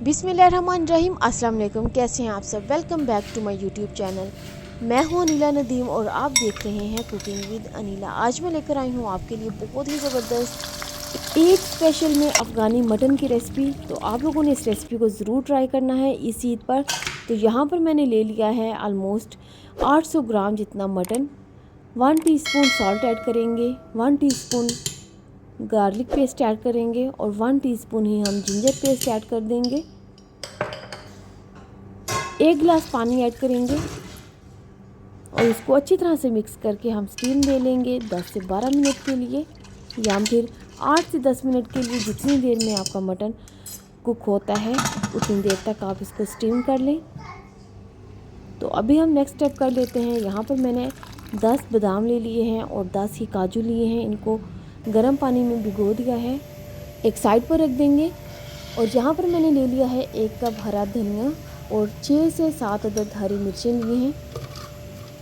बिस्मिल्लाहिर्रहमानिर्रहीम। अस्सलाम वालेकुम। कैसे हैं आप सब? Welcome back to my YouTube channel. मैं हूं अनीला नदीम और आप देख रहे हैं कुकिंग विद अनीला। आज मैं लेकर आई हूं आपके लिए बहुत ही ज़बरदस्त ईद स्पेशल में अफ़गानी मटन की रेसिपी। तो आप लोगों ने इस रेसिपी को ज़रूर ट्राई करना है इस ईद पर। तो यहाँ पर मैंने ले लिया है आलमोस्ट 800 ग्राम जितना मटन। 1 टीस्पून सॉल्ट ऐड करेंगे, 1 टीस्पून गार्लिक पेस्ट ऐड करेंगे और 1 टीस्पून ही हम जिंजर पेस्ट ऐड कर देंगे। 1 गिलास पानी ऐड करेंगे और इसको अच्छी तरह से मिक्स करके हम स्टीम दे लेंगे 10 से 12 मिनट के लिए, या फिर 8 से 10 मिनट के लिए। जितनी देर में आपका मटन कुक होता है उतनी देर तक आप इसको स्टीम कर लें। तो अभी हम नेक्स्ट स्टेप कर लेते हैं। यहाँ पर मैंने 10 बादाम ले लिए हैं और 10 ही काजू लिए हैं। इनको गर्म पानी में भिगो दिया है, एक साइड पर रख देंगे। और यहाँ पर मैंने ले लिया है 1 कप हरा धनिया और 6 से 7 अदद हरी मिर्चें लिए हैं।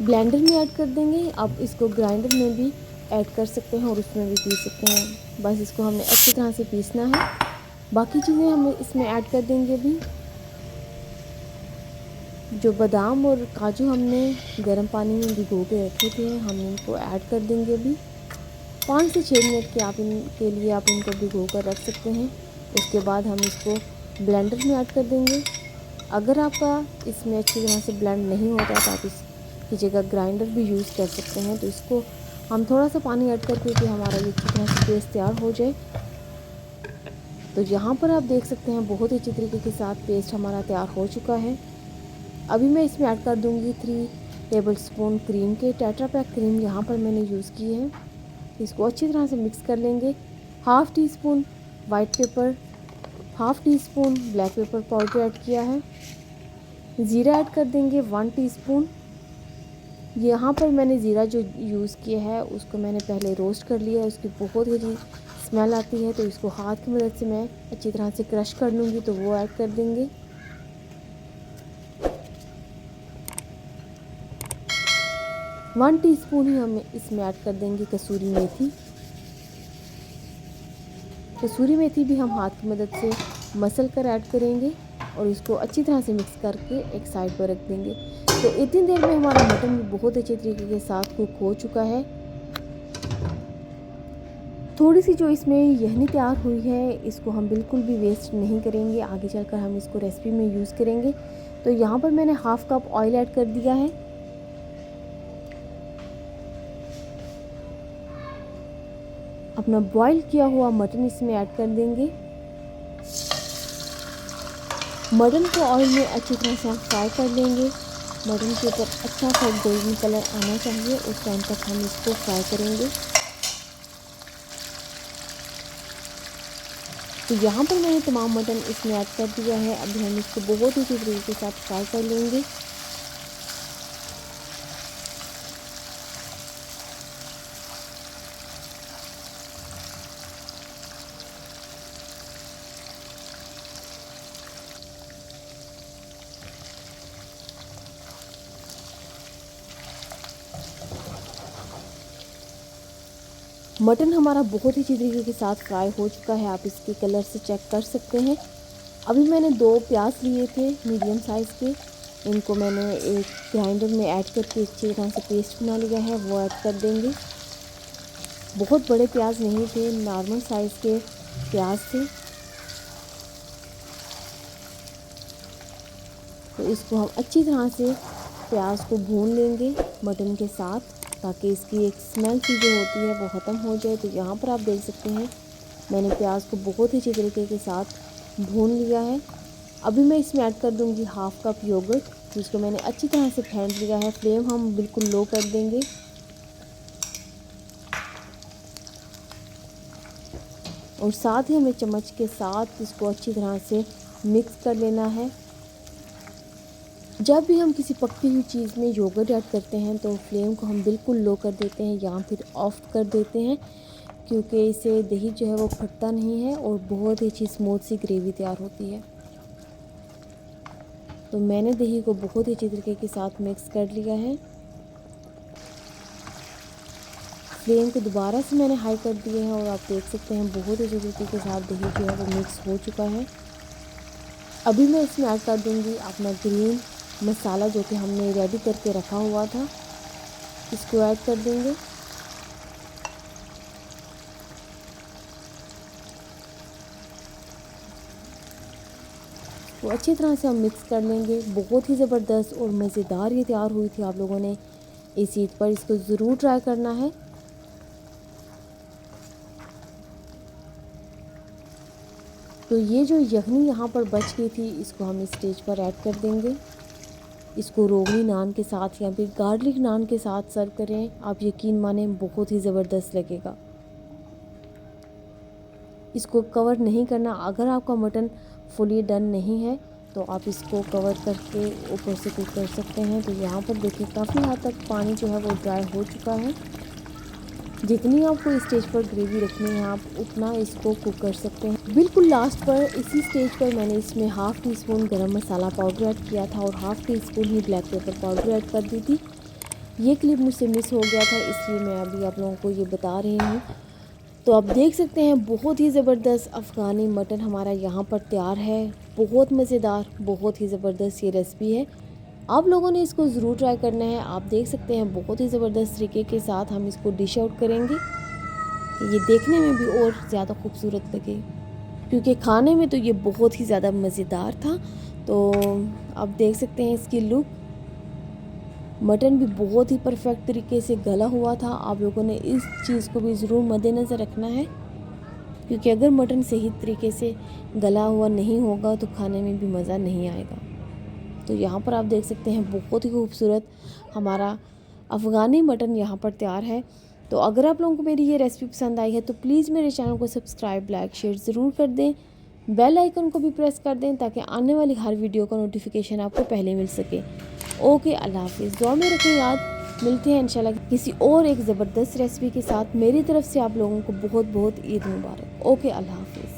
ब्लेंडर में ऐड कर देंगे। आप इसको ग्राइंडर में भी ऐड कर सकते हैं और उसमें भी पीस सकते हैं। बस इसको हमने अच्छी तरह से पीसना है। बाकी चीज़ें हम इसमें ऐड कर देंगे। अभी जो बादाम और काजू हमने गर्म पानी में भिगो के रखे थे हम इनको ऐड कर देंगे। अभी 5 से 6 मिनट के लिए आप इनको भिगो कर रख सकते हैं। उसके बाद हम इसको ब्लेंडर में ऐड कर देंगे। अगर आपका इसमें अच्छी तरह से ब्लेंड नहीं होता तो आप इसकी जगह ग्राइंडर भी यूज़ कर सकते हैं। तो इसको हम थोड़ा सा पानी ऐड करके कि हमारा ये अच्छी तरह से पेस्ट तैयार हो जाए। तो यहाँ पर आप देख सकते हैं बहुत ही अच्छी तरीके के साथ पेस्ट हमारा तैयार हो चुका है। अभी मैं इसमें ऐड कर दूँगी 3 टेबल स्पून क्रीम के। टेट्रा पैक क्रीम यहाँ पर मैंने यूज़ की है। इसको अच्छी तरह से मिक्स कर लेंगे। 1/2 teaspoon white paper, 1/2 teaspoon black pepper powder add किया है। ज़ीरा ऐड कर देंगे 1 टीस्पून। यहाँ पर मैंने ज़ीरा जो यूज़ किया है उसको मैंने पहले रोस्ट कर लिया है। उसकी बहुत ही अच्छी स्मेल आती है, तो इसको हाथ की मदद से मैं अच्छी तरह से क्रश कर लूँगी, तो वो ऐड कर देंगे। 1 टीस्पून ही हम इसमें ऐड कर देंगे कसूरी मेथी। कसूरी मेथी भी हम हाथ की मदद से मसल कर ऐड करेंगे और इसको अच्छी तरह से मिक्स करके एक साइड पर रख देंगे। तो इतनी देर में हमारा मटन भी बहुत अच्छे तरीके के साथ कुक हो चुका है। थोड़ी सी जो इसमें यहनी तैयार हुई है इसको हम बिल्कुल भी वेस्ट नहीं करेंगे, आगे चलकर हम इसको रेसिपी में यूज़ करेंगे। तो यहाँ पर मैंने 1/2 कप ऑयल ऐड कर दिया है। अपना बॉईल किया हुआ मटन इसमें ऐड कर देंगे। मटन को ऑयल में अच्छी तरह से हम फ्राई कर लेंगे। मटन के ऊपर अच्छा सा गोल्डन कलर आना चाहिए, उस टाइम तक हम इसको फ्राई करेंगे। तो यहाँ पर मैंने तमाम मटन इसमें ऐड कर दिया है। अभी हम इसको बहुत ही तरीके के साथ फ्राई कर लेंगे। मटन हमारा बहुत ही अच्छी तरीके के साथ फ्राई हो चुका है, आप इसके कलर से चेक कर सकते हैं। अभी मैंने 2 प्याज लिए थे मीडियम साइज़ के, इनको मैंने एक ग्राइंडर में ऐड करके अच्छी तरह से पेस्ट बना लिया है, वो ऐड कर देंगे। बहुत बड़े प्याज नहीं थे, नॉर्मल साइज़ के प्याज थे। तो इसको हम अच्छी तरह से प्याज को भून लेंगे मटन के साथ, ताकि इसकी एक स्मेल सी जो होती है वो ख़त्म हो जाए। तो यहाँ पर आप देख सकते हैं मैंने प्याज को बहुत ही अच्छी तरीके के साथ भून लिया है। अभी मैं इसमें ऐड कर दूँगी 1/2 कप योगर्ट, जिसको मैंने अच्छी तरह से फेंट लिया है। फ्लेम हम बिल्कुल लो कर देंगे। और साथ ही हमें चम्मच के साथ इसको अच्छी तरह से मिक्स कर लेना है। जब भी हम किसी पकती हुई चीज़ में योगर्ट ऐड करते हैं तो फ्लेम को हम बिल्कुल लो कर देते हैं या फिर ऑफ कर देते हैं, क्योंकि इससे दही जो है वो फटता नहीं है और बहुत ही अच्छी स्मूथ सी ग्रेवी तैयार होती है। तो मैंने दही को बहुत ही अच्छी तरीके के साथ मिक्स कर लिया है। फ्लेम को दोबारा से मैंने हाई कर दिया है और आप देख सकते हैं बहुत ही अच्छी तरीके के साथ दही जो है वो मिक्स हो चुका है। अभी मैं इसमें ऐड कर दूँगी अपना ग्रीन मसाला जो कि हमने रेडी करके रखा हुआ था, इसको ऐड कर देंगे। तो अच्छी तरह से हम मिक्स कर लेंगे। बहुत ही ज़बरदस्त और मज़ेदार ये तैयार हुई थी। आप लोगों ने इस ईद पर इसको ज़रूर ट्राई करना है। तो ये जो यखनी यहाँ पर बच गई थी, इसको हम इस स्टेज पर ऐड कर देंगे। इसको रोगनी नान के साथ या फिर गार्लिक नान के साथ सर्व करें, आप यकीन माने बहुत ही ज़बरदस्त लगेगा। इसको कवर नहीं करना। अगर आपका मटन फुली डन नहीं है तो आप इसको कवर करके ऊपर से कुक कर सकते हैं। तो यहाँ पर देखिए काफ़ी हद तक पानी जो है वो ड्राई हो चुका है। जितनी आपको इस स्टेज पर ग्रेवी रखनी है आप उतना इसको कुक कर सकते हैं। बिल्कुल लास्ट पर इसी स्टेज पर मैंने इसमें हाफ़ टी स्पून गरम मसाला पाउडर ऐड किया था और हाफ़ टी स्पून ही ब्लैक पेपर पाउडर ऐड कर दी थी। ये क्लिप मुझसे मिस हो गया था, इसलिए मैं अभी आप लोगों को ये बता रही हूँ। तो आप देख सकते हैं बहुत ही ज़बरदस्त अफ़गानी मटन हमारा यहाँ पर तैयार है। बहुत मज़ेदार, बहुत ही ज़बरदस्त ये रेसिपी है। आप लोगों ने इसको ज़रूर ट्राई करना है। आप देख सकते हैं बहुत ही ज़बरदस्त तरीके के साथ हम इसको डिश आउट करेंगे कि ये देखने में भी और ज़्यादा खूबसूरत लगे, क्योंकि खाने में तो ये बहुत ही ज़्यादा मज़ेदार था। तो आप देख सकते हैं इसकी लुक। मटन भी बहुत ही परफेक्ट तरीके से गला हुआ था। आप लोगों ने इस चीज़ को भी ज़रूर मद्देनज़र रखना है, क्योंकि अगर मटन सही तरीके से गला हुआ नहीं होगा तो खाने में भी मज़ा नहीं आएगा। तो यहाँ पर आप देख सकते हैं बहुत ही खूबसूरत हमारा अफ़गानी मटन यहाँ पर तैयार है। तो अगर आप लोगों को मेरी ये रेसिपी पसंद आई है तो प्लीज़ मेरे चैनल को सब्सक्राइब, लाइक, शेयर ज़रूर कर दें। बेल आइकन को भी प्रेस कर दें ताकि आने वाली हर वीडियो का नोटिफिकेशन आपको पहले मिल सके। ओके, अल्लाह हाफिज़। दुआ में रखें याद। मिलते हैं इंशाल्लाह किसी और एक ज़बरदस्त रेसिपी के साथ। मेरी तरफ से आप लोगों को बहुत बहुत ईद मुबारक। ओके, अल्लाह हाफिज़।